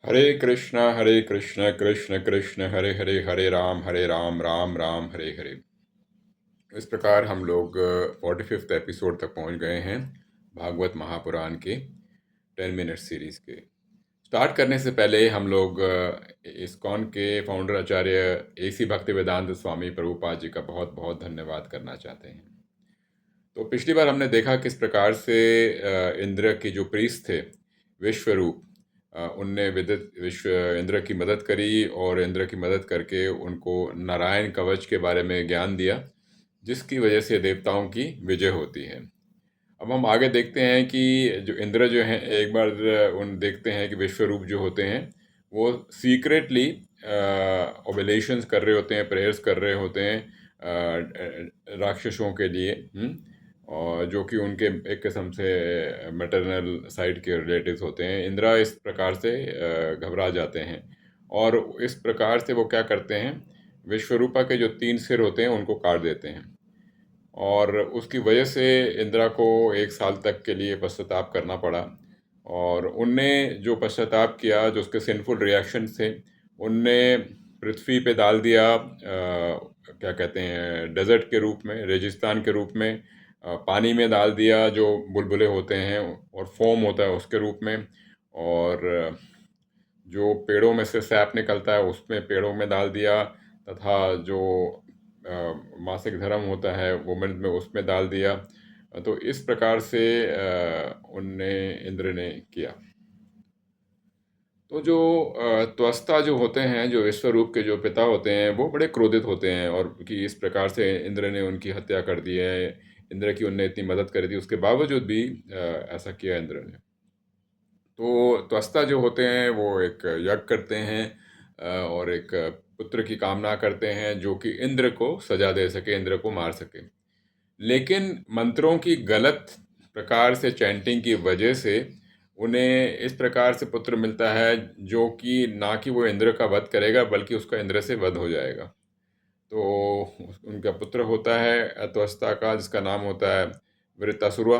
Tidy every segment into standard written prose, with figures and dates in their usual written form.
हरे कृष्ण कृष्ण कृष्ण हरे हरे, हरे राम राम राम हरे हरे। इस प्रकार हम लोग 45th एपिसोड तक पहुंच गए हैं भागवत महापुराण के 10 मिनट सीरीज के। स्टार्ट करने से पहले हम लोग इस्कॉन के फाउंडर आचार्य AC भक्तिवेदांत स्वामी प्रभुपाद जी का बहुत बहुत धन्यवाद करना चाहते हैं। तो पिछली बार हमने देखा किस प्रकार से इंद्र की जो प्रीस्ट थे विश्वरूप, उनने विदित विश्व इंद्र की मदद करी और इंद्र की मदद करके उनको नारायण कवच के बारे में ज्ञान दिया, जिसकी वजह से देवताओं की विजय होती है। अब हम आगे देखते हैं कि जो इंद्र जो हैं, एक बार उन देखते हैं कि विश्वरूप जो होते हैं वो सीक्रेटली ओबलेशंस कर रहे होते हैं, प्रेयर्स कर रहे होते हैं राक्षसों के लिए, और जो कि उनके एक किस्म से मैटरनल साइड के रिलेटिव्स होते हैं। इंद्रा इस प्रकार से घबरा जाते हैं और इस प्रकार से वो क्या करते हैं, विश्वरूपा के जो 3 सिर होते हैं उनको काट देते हैं। और उसकी वजह से इंदिरा को 1 साल तक के लिए पश्चाताप करना पड़ा। और उनने जो पश्चाताप किया, जो उसके सिंफुल रिएक्शन थे, उनने पृथ्वी पे डाल दिया क्या कहते हैं, डेजर्ट के रूप में, रेगिस्तान के रूप में, पानी में डाल दिया जो बुलबुले होते हैं और फोम होता है उसके रूप में, और जो पेड़ों में से सैप निकलता है उसमें पेड़ों में डाल दिया, तथा जो मासिक धर्म होता है वुमेन में उसमें डाल दिया। तो इस प्रकार से उनने इंद्र ने किया। तो जो त्वस्ता जो होते हैं, जो विश्वरूप के जो पिता होते हैं, वो बड़े क्रोधित होते हैं और कि इस प्रकार से इंद्र ने उनकी हत्या कर दी है। इंद्र की उनने इतनी मदद करी थी, उसके बावजूद भी ऐसा किया इंद्र ने। तो त्वस्ता जो होते हैं वो एक यज्ञ करते हैं और एक पुत्र की कामना करते हैं जो कि इंद्र को सजा दे सके, इंद्र को मार सके। लेकिन मंत्रों की गलत प्रकार से चैंटिंग की वजह से उन्हें इस प्रकार से पुत्र मिलता है जो कि ना कि वो इंद्र का वध करेगा बल्कि उसका इंद्र से वध हो जाएगा। तो उनका पुत्र होता है त्वस्ता का, जिसका नाम होता है वृत्तासुरा।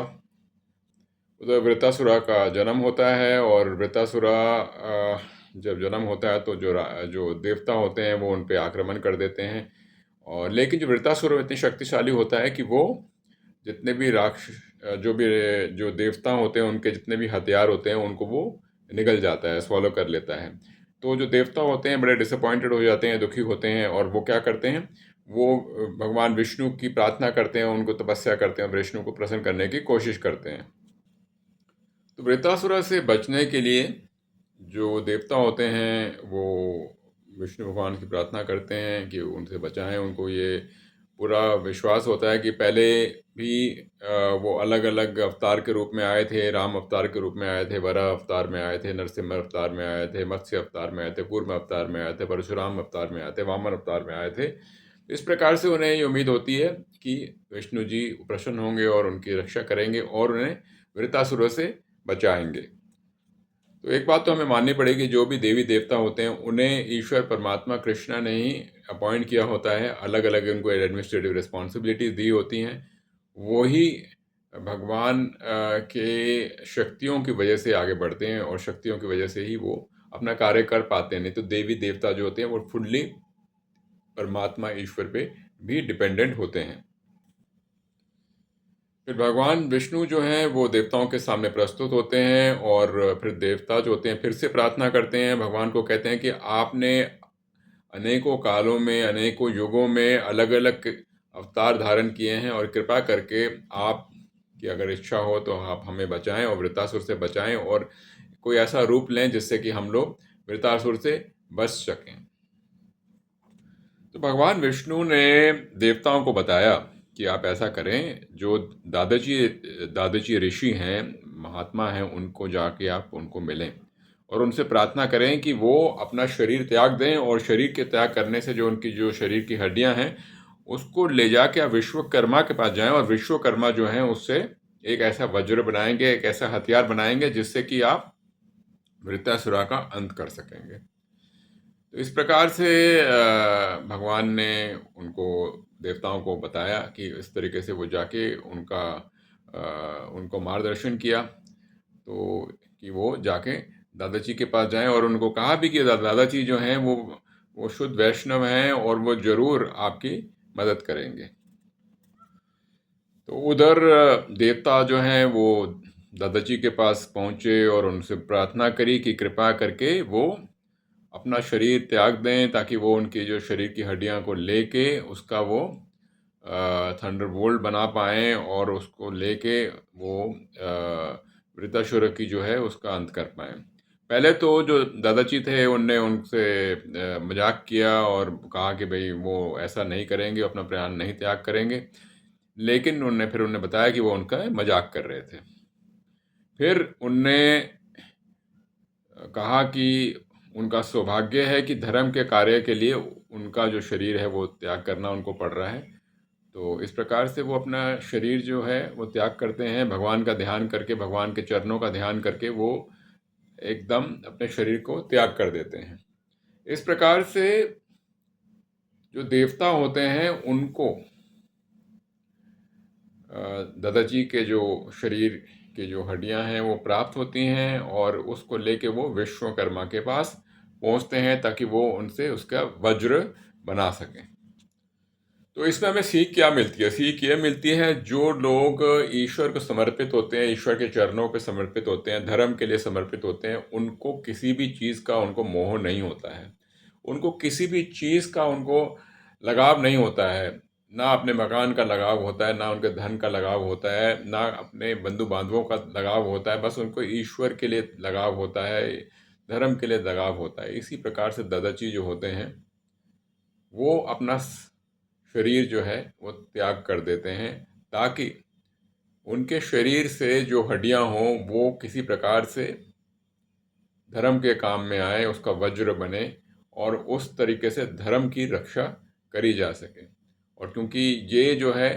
तो वृत्तासुरा का जन्म होता है और वृत्तासुरा जब जन्म होता है तो जो देवता होते हैं वो उन पे आक्रमण कर देते हैं। और लेकिन जो वृत्तासुर इतनी शक्तिशाली होता है कि वो जितने भी जो देवता होते हैं उनके जितने भी हथियार होते हैं उनको वो निगल जाता है, सॉलो कर लेता है। तो जो देवता होते हैं बड़े डिसअपॉइंटेड हो जाते हैं, दुखी होते हैं, और वो क्या करते हैं, वो भगवान विष्णु की प्रार्थना करते हैं, उनको तपस्या करते हैं, विष्णु को प्रसन्न करने की कोशिश करते हैं। तो वृत्तासुरा से बचने के लिए जो देवता होते हैं वो विष्णु भगवान की प्रार्थना करते हैं कि उनसे बचाएं उनको। ये पूरा विश्वास होता है कि पहले भी वो अलग अलग अवतार के रूप में आए थे, राम अवतार के रूप में आए थे, वराह अवतार में आए थे, नरसिम्हा अवतार में आए थे, मत्स्य अवतार में आए थे, कूर्म अवतार में आए थे, परशुराम अवतार में आए थे, वामन अवतार में आए थे। इस प्रकार से उन्हें ये उम्मीद होती है कि विष्णु जी प्रसन्न होंगे और उनकी रक्षा करेंगे और उन्हें वृत्तासुर से बचाएंगे। तो एक बात तो हमें माननी पड़ेगी, जो भी देवी देवता होते हैं उन्हें ईश्वर परमात्मा कृष्णा ने ही अपॉइंट किया होता है, अलग अलग उनको एडमिनिस्ट्रेटिव रिस्पॉन्सिबिलिटीज दी होती हैं। वो ही भगवान के शक्तियों की वजह से आगे बढ़ते हैं और शक्तियों की वजह से ही वो अपना कार्य कर पाते हैं। नहीं तो देवी देवता जो होते हैं वो फुल्ली परमात्मा ईश्वर पे भी डिपेंडेंट होते हैं। फिर भगवान विष्णु जो हैं वो देवताओं के सामने प्रस्तुत होते हैं और फिर देवता जो होते हैं फिर से प्रार्थना करते हैं, भगवान को कहते हैं कि आपने अनेकों कालों में, अनेकों युगों में अलग अलग अवतार धारण किए हैं और कृपा करके आप की अगर इच्छा हो तो आप हमें बचाएं और वृत्तासुर से बचाएं और कोई ऐसा रूप लें जिससे कि हम लोग वृत्तासुर से बच सकें। तो भगवान विष्णु ने देवताओं को बताया कि आप ऐसा करें, जो दादाजी दादाजी ऋषि हैं, महात्मा हैं, उनको जाके आप उनको मिलें और उनसे प्रार्थना करें कि वो अपना शरीर त्याग दें और शरीर के त्याग करने से जो उनकी जो शरीर की हड्डियां हैं उसको ले जाके आप विश्वकर्मा के पास जाएं और विश्वकर्मा जो हैं उससे एक ऐसा वज्र बनाएंगे, एक ऐसा हथियार बनाएंगे जिससे कि आप वृत्तासुरा का अंत कर सकेंगे। तो इस प्रकार से भगवान ने उनको देवताओं को बताया कि इस तरीके से वो जाके उनको मार्गदर्शन किया, तो कि वो जाके दादाजी के पास जाएं और उनको कहा भी कि दादाजी जो हैं वो शुद्ध वैष्णव हैं और वो जरूर आपकी मदद करेंगे। तो उधर देवता जो हैं वो दादाजी के पास पहुंचे और उनसे प्रार्थना करी कि कृपा करके वो अपना शरीर त्याग दें, ताकि वो उनकी जो शरीर की हड्डियां को लेके उसका वो थंडरबोल्ट बना पाएं और उसको लेके वो वृत्तासुर की जो है उसका अंत कर पाएं। पहले तो जो दादाजी थे उनने उनसे मजाक किया और कहा कि भाई वो ऐसा नहीं करेंगे, अपना प्राण नहीं त्याग करेंगे, लेकिन उनने बताया कि वो उनका मजाक कर रहे थे। फिर उनने कहा कि उनका सौभाग्य है कि धर्म के कार्य के लिए उनका जो शरीर है वो त्याग करना उनको पड़ रहा है। तो इस प्रकार से वो अपना शरीर जो है वो त्याग करते हैं, भगवान का ध्यान करके, भगवान के चरणों का ध्यान करके वो एकदम अपने शरीर को त्याग कर देते हैं। इस प्रकार से जो देवता होते हैं उनको दादाजी के जो शरीर की जो हड्डियां हैं वो प्राप्त होती हैं और उसको लेके वो विश्वकर्मा के पास पहुंचते हैं ताकि वो उनसे उसका वज्र बना सकें। तो इसमें हमें सीख क्या मिलती है? सीख ये मिलती है, जो लोग ईश्वर को समर्पित होते हैं, ईश्वर के चरणों पे समर्पित होते हैं, धर्म के लिए समर्पित होते हैं, उनको किसी भी चीज़ का उनको मोह नहीं होता है। उनको किसी भी चीज़ का उनको लगाव नहीं होता है। ना अपने मकान का लगाव होता है, ना उनके धन का लगाव होता है, ना अपने बंधु बांधवों का लगाव होता है। बस उनको ईश्वर के लिए लगाव होता है, धर्म के लिए लगाव होता है। इसी प्रकार से दादाजी जो होते हैं वो अपना शरीर जो है वो त्याग कर देते हैं, ताकि उनके शरीर से जो हड्डियां हों वो किसी प्रकार से धर्म के काम में आए, उसका वज्र बने और उस तरीके से धर्म की रक्षा करी जा सके। और क्योंकि ये जो है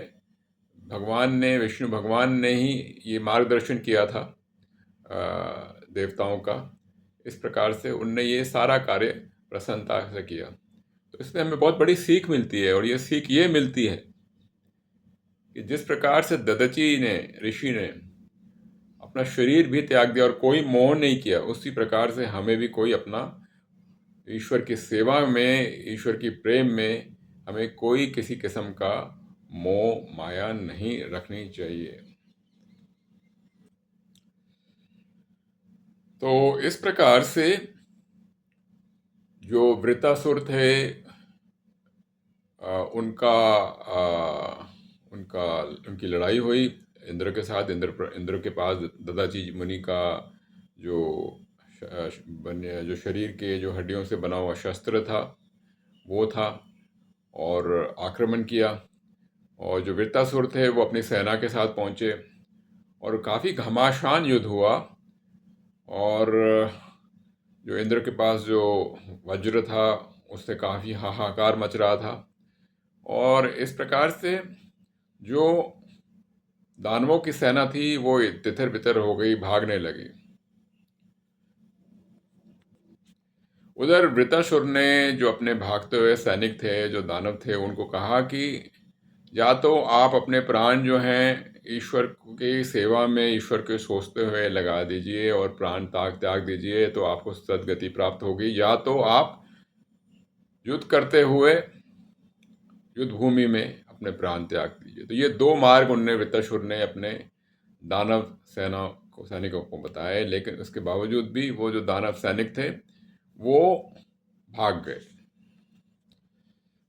भगवान ने, विष्णु भगवान ने ही ये मार्गदर्शन किया था देवताओं का, इस प्रकार से उनने ये सारा कार्य प्रसन्नता से किया। तो इसमें हमें बहुत बड़ी सीख मिलती है और ये सीख ये मिलती है कि जिस प्रकार से ददची ने, ऋषि ने अपना शरीर भी त्याग दिया और कोई मोह नहीं किया, उसी प्रकार से हमें भी कोई अपना ईश्वर की सेवा में, ईश्वर की प्रेम में हमें कोई किसी किस्म का मोह माया नहीं रखनी चाहिए। तो इस प्रकार से जो वृत्तासुर थे उनका उनकी लड़ाई हुई इंद्र के साथ। इंद्र के पास दादाजी मुनि का जो जो शरीर के जो हड्डियों से बना हुआ शस्त्र था वो था, और आक्रमण किया। और जो वृत्तासुर थे वो अपनी सेना के साथ पहुंचे और काफ़ी घमासान युद्ध हुआ। और जो इंद्र के पास जो वज्र था उससे काफ़ी हाहाकार मच रहा था। और इस प्रकार से जो दानवों की सेना थी वो तितर बितर हो गई, भागने लगी। उधर वृत्तासुर ने जो अपने भागते हुए सैनिक थे, जो दानव थे, उनको कहा कि या तो आप अपने प्राण जो हैं ईश्वर की सेवा में, ईश्वर के सोचते हुए लगा दीजिए और प्राण त्याग दीजिए, तो आपको सद्गति प्राप्त होगी, या तो आप युद्ध करते हुए युद्ध भूमि में अपने प्राण त्याग दीजिए। तो ये दो मार्ग उनने, वृत्तासुर ने अपने दानव सैनिकों को बताए, लेकिन उसके बावजूद भी वो जो दानव सैनिक थे वो भाग गए।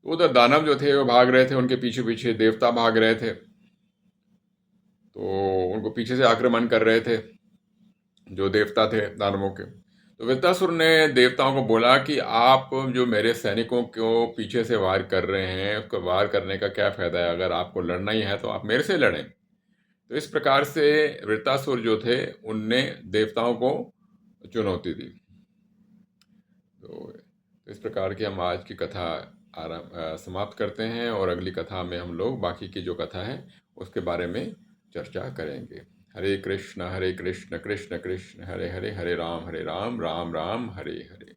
तो उधर दानव जो थे वो भाग रहे थे, उनके पीछे पीछे देवता भाग रहे थे, तो उनको पीछे से आक्रमण कर रहे थे जो देवता थे दानवों के। तो वृत्तासुर ने देवताओं को बोला कि आप जो मेरे सैनिकों को पीछे से वार कर रहे हैं, उसको वार करने का क्या फायदा है? अगर आपको लड़ना ही है तो आप मेरे से लड़ें। तो इस प्रकार से वृत्तासुर जो थे उनने देवताओं को चुनौती दी। तो इस प्रकार की हम आज की कथा समाप्त करते हैं और अगली कथा में हम लोग बाकी की जो कथा है उसके बारे में चर्चा करेंगे। हरे कृष्ण कृष्ण कृष्ण हरे हरे, हरे राम राम राम हरे हरे।